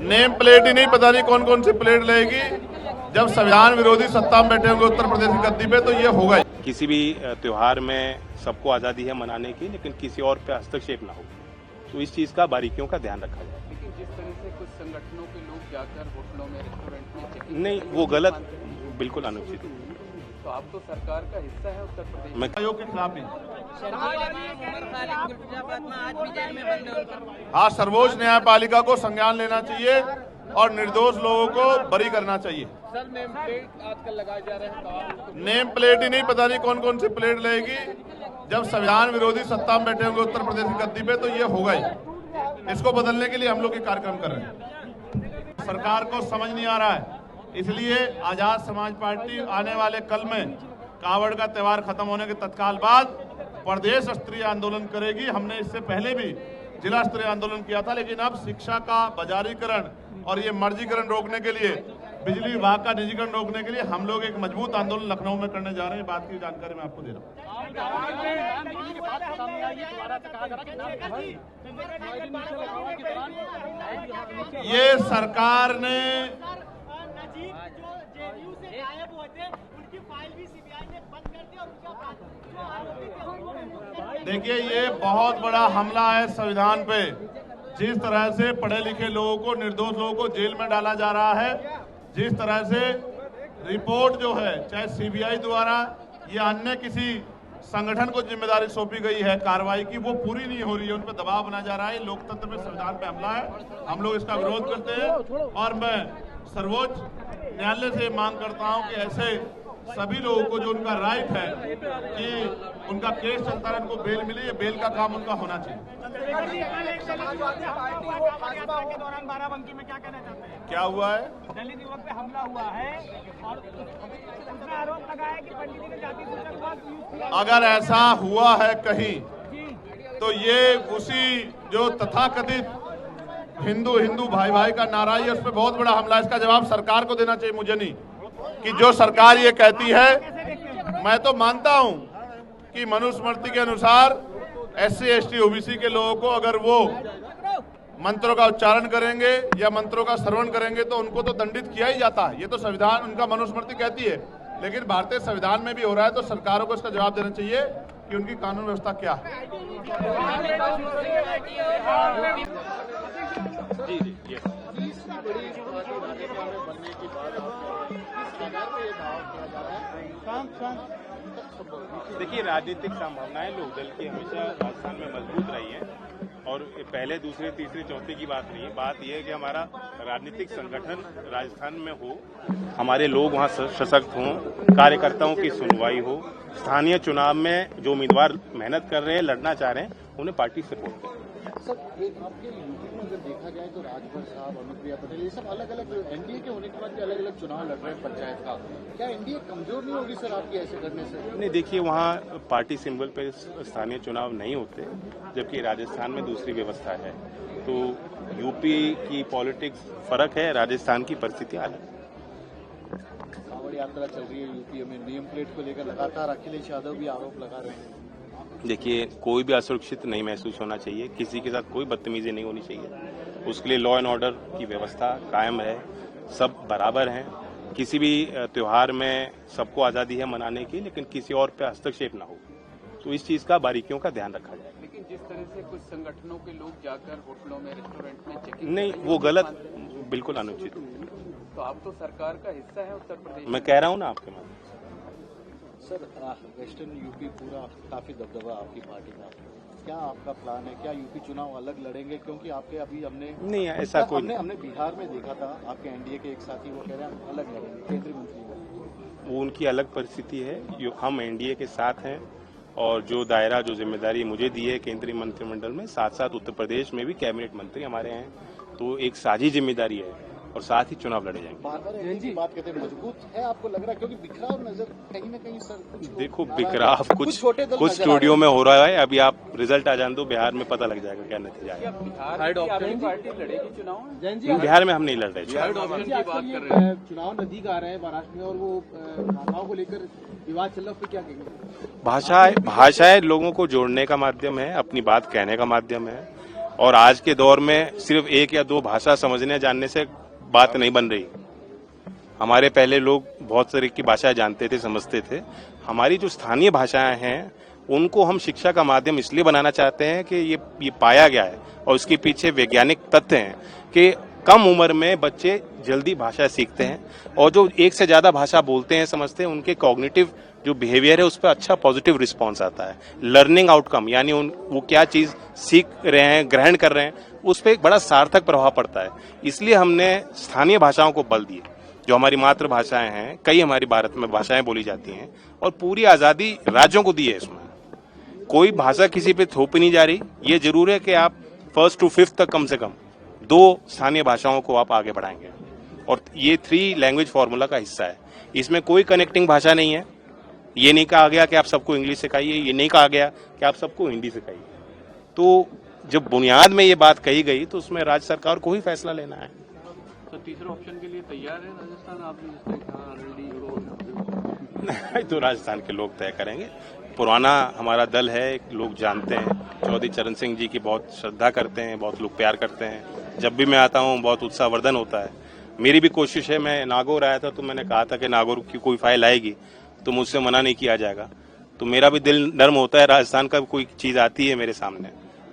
Name plate ही नहीं, पता नहीं कौन कौन सी प्लेट लगेगी। जब संविधान विरोधी सत्ता में बैठे होंगे उत्तर प्रदेश की गद्दी पे तो ये होगा ही। किसी भी त्योहार में सबको आज़ादी है मनाने की, लेकिन किसी और पे हस्तक्षेप ना हो, तो इस चीज़ का बारीकियों का ध्यान रखा जाए। लेकिन जिस तरह से कुछ संगठनों के लोग जाकर होटलों में, रेस्टोरेंट में चेकिंग नहीं, वो गलत, बिल्कुल अनुचित। तो आप तो सरकार का हिस्सा है उत्तर प्रदेश। मैं आयोग के खिलाफ ही। हाँ, सर्वोच्च न्यायपालिका को संज्ञान लेना चाहिए और निर्दोष लोगों को बरी करना चाहिए। सर, नेम प्लेट आजकल लगाए जा रहे हैं। नेम प्लेट ही नहीं, पता नहीं कौन कौन सी प्लेट लगेगी। जब संविधान विरोधी सत्ता में बैठे होंगे उत्तर प्रदेश की गद्दी पे तो ये होगा ही। इसको बदलने के लिए हम लोग ये कार्यक्रम कर रहे हैं। सरकार को समझ नहीं आ रहा है, इसलिए आजाद समाज पार्टी आने वाले कल में कावड़ का त्योहार खत्म होने के तत्काल बाद प्रदेश स्तरीय आंदोलन करेगी। हमने इससे पहले भी जिला स्तरीय आंदोलन किया था, लेकिन अब शिक्षा का बाजारीकरण और ये मर्जीकरण रोकने के लिए, बिजली विभाग का निजीकरण रोकने के लिए हम लोग एक मजबूत आंदोलन लखनऊ में करने जा रहे हैं। बात की जानकारी मैं आपको दे रहा हूँ। ये सरकार ने देखिए, ये बहुत बड़ा हमला है संविधान पे। जिस तरह से पढ़े लिखे लोगों को, निर्दोष लोगों को जेल में डाला जा रहा है, जिस तरह से रिपोर्ट जो है चाहे सीबीआई द्वारा या अन्य किसी संगठन को जिम्मेदारी सौंपी गई है कार्रवाई की, वो पूरी नहीं हो रही है, उन पर दबाव बनाया जा रहा है। लोकतंत्र में संविधान पे हमला है, हम लोग इसका विरोध करते हैं। और मैं सर्वोच्च न्यायालय से मांग करता हूं कि ऐसे सभी लोगों को जो उनका राइट है कि उनका केस चलता है, उनको बेल मिले, ये बेल का काम उनका होना चाहिए। क्या हुआ है? दलित युवक पे हमला हुआ है और उसने आरोप लगाया कि पंडित जी ने जाति सूचक। अगर ऐसा हुआ है कहीं तो ये उसी जो तथाकथित हिंदू हिंदू भाई भाई का नारा है, उस पर बहुत बड़ा हमला है। इसका जवाब सरकार को देना चाहिए, मुझे नहीं। कि जो सरकार ये कहती है, मैं तो मानता हूं कि मनुस्मृति के अनुसार SC ST OBC के लोगों को अगर वो मंत्रों का उच्चारण करेंगे या मंत्रों का श्रवण करेंगे तो उनको तो दंडित किया ही जाता है। ये तो संविधान, उनका मनुस्मृति कहती है। लेकिन भारतीय संविधान में भी हो रहा है, तो सरकारों को इसका जवाब देना चाहिए कि उनकी कानून व्यवस्था क्या है। देखिए, राजनीतिक संभावनाएं लोकदल की हमेशा राजस्थान में मजबूत रही हैं और पहले, दूसरे, तीसरे, चौथे की बात नहीं है। बात यह है कि हमारा राजनीतिक संगठन राजस्थान में हो, हमारे लोग वहाँ सशक्त हों, कार्यकर्ताओं की सुनवाई हो, स्थानीय चुनाव में जो उम्मीदवार मेहनत कर रहे हैं, लड़ना चाह रहे हैं, उन्हें पार्टी सपोर्ट करे। सर, आपके यूपी में अगर देखा जाए तो राजभर साहब, अनुप्रिया पटेल, ये सब अलग अलग एनडीए के होने के बाद भी अलग अलग चुनाव लड़ रहे हैं पंचायत का। क्या एनडीए कमजोर नहीं होगी सर आपके ऐसे करने से? नहीं, देखिए, वहाँ पार्टी सिंबल पे स्थानीय चुनाव नहीं होते, जबकि राजस्थान में दूसरी व्यवस्था है। तो यूपी की पॉलिटिक्स फर्क है, राजस्थान की परिस्थिति अलग है। कांवड़ यात्रा चल रही है यूपी में, नेम प्लेट को लेकर लगातार अखिलेश यादव भी आरोप लगा रहे हैं। देखिए, कोई भी असुरक्षित नहीं महसूस होना चाहिए, किसी के साथ कोई बदतमीजी नहीं होनी चाहिए। उसके लिए लॉ एंड ऑर्डर की व्यवस्था कायम है, सब बराबर हैं। किसी भी त्योहार में सबको आज़ादी है मनाने की, लेकिन किसी और पे हस्तक्षेप ना हो, तो इस चीज़ का बारीकियों का ध्यान रखा जाए। लेकिन जिस तरह से कुछ संगठनों के लोग जाकर होटलों में, रेस्टोरेंट में चेकिंग। नहीं, वो गलत, बिल्कुल अनुचित। तो आप तो सरकार का हिस्सा है उत्तर प्रदेश। मैं कह रहा हूँ ना आपके माध्यम। सर, वेस्टर्न यूपी पूरा काफी दबदबा आपकी पार्टी का, क्या आपका प्लान है? क्या यूपी चुनाव अलग लड़ेंगे? क्योंकि आपके अभी हमने नहीं, ऐसा कोई हमने बिहार में देखा था, आपके एनडीए के एक साथी वो कह रहे हैं अलग लड़ेंगे, केंद्रीय मंत्री। वो उनकी अलग परिस्थिति है, जो हम एनडीए के साथ हैं और जो दायरा, जो जिम्मेदारी मुझे दी है केंद्रीय मंत्रिमंडल में, साथ साथ उत्तर प्रदेश में भी कैबिनेट मंत्री हमारे हैं, तो एक साझी जिम्मेदारी है और साथ ही चुनाव लड़े जाएंगे। बात कहते हैं मजबूत है, आपको लग रहा है? क्योंकि बिखराव नजर कहीं न कहीं सर, देखो, बिखराव कुछ स्टूडियो में हो रहा है। अभी आप रिजल्ट आ जान दो, बिहार में पता लग जाएगा क्या नतीजा है। बिहार में हम नहीं लड़ रहे। चुनाव नजदीक आ रहे हैं महाराष्ट्र में और वो भाषाओं को लेकर विवाद चल रहा है, क्या कहेंगे? भाषाएं लोगों को जोड़ने का माध्यम है, अपनी बात कहने का माध्यम है। और आज के दौर में सिर्फ एक या दो भाषा समझने जानने से बात नहीं बन रही। हमारे पहले लोग बहुत तरह की भाषाएं जानते थे, समझते थे। हमारी जो स्थानीय भाषाएं हैं उनको हम शिक्षा का माध्यम इसलिए बनाना चाहते हैं कि ये पाया गया है और उसके पीछे वैज्ञानिक तथ्य हैं कि कम उम्र में बच्चे जल्दी भाषा सीखते हैं और जो एक से ज्यादा भाषा बोलते हैं, समझते हैं, उनके कॉग्निटिव जो बिहेवियर है उस पर अच्छा पॉजिटिव रिस्पॉन्स आता है। लर्निंग आउटकम यानी वो क्या चीज सीख रहे हैं, ग्रहण कर रहे हैं, उस पर एक बड़ा सार्थक प्रभाव पड़ता है। इसलिए हमने स्थानीय भाषाओं को बल दिए। जो हमारी मातृभाषाएं हैं, कई हमारी भारत में भाषाएं बोली जाती हैं और पूरी आजादी राज्यों को दी है। इसमें कोई भाषा किसी पे थोपी नहीं जा रही। ये जरूर है कि आप 1st to 5th तक कम से कम 2 स्थानीय भाषाओं को आप आगे बढ़ाएंगे और ये 3 लैंग्वेज फॉर्मूला का हिस्सा है। इसमें कोई कनेक्टिंग भाषा नहीं है। ये नहीं कहा गया कि आप सबको इंग्लिश सिखाइए, ये नहीं कहा गया कि आप सबको हिंदी सिखाइए। तो जब बुनियाद में ये बात कही गई तो उसमें राज्य सरकार को ही फैसला लेना है। तो तीसरे ऑप्शन के लिए तैयार है राजस्थान? आपने कहा ऑलरेडी तो राजस्थान के लोग तय करेंगे। पुराना हमारा दल है, लोग जानते हैं। चौधरी चरण सिंह जी की बहुत श्रद्धा करते हैं, बहुत लोग प्यार करते हैं। जब भी मैं आता हूँ बहुत उत्साहवर्धन होता है। मेरी भी कोशिश है, मैं नागौर आया था तो मैंने कहा था कि नागौर की कोई फाइल आएगी तो मुझसे मना नहीं किया जाएगा। तो मेरा भी दिल नर्म होता है, राजस्थान का कोई चीज आती है मेरे सामने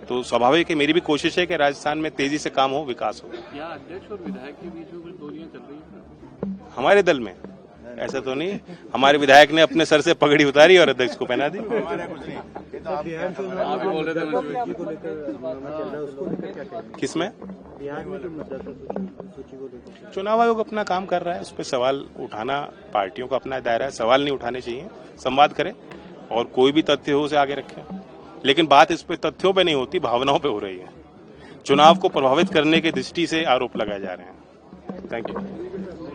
तो स्वाभाविक है मेरी भी कोशिश है कि राजस्थान में तेजी से काम हो, विकास हो। यहाँ अध्यक्ष और विधायक के बीच में कुछ दूरियां चल रही है हमारे दल में ऐसा तो नहीं। हमारे विधायक ने अपने सर से पगड़ी उतारी और अध्यक्ष को पहना दी। किसमें? चुनाव आयोग अपना काम कर रहा है, उस पर सवाल उठाना पार्टियों का अपना दायरा है। सवाल नहीं उठाने चाहिए, संवाद करें और कोई भी तथ्य हो उसे आगे रखें। लेकिन बात इस पे तथ्यों पे नहीं होती, भावनाओं पे हो रही है। चुनाव को प्रभावित करने की दृष्टि से आरोप लगाए जा रहे हैं। Thank you.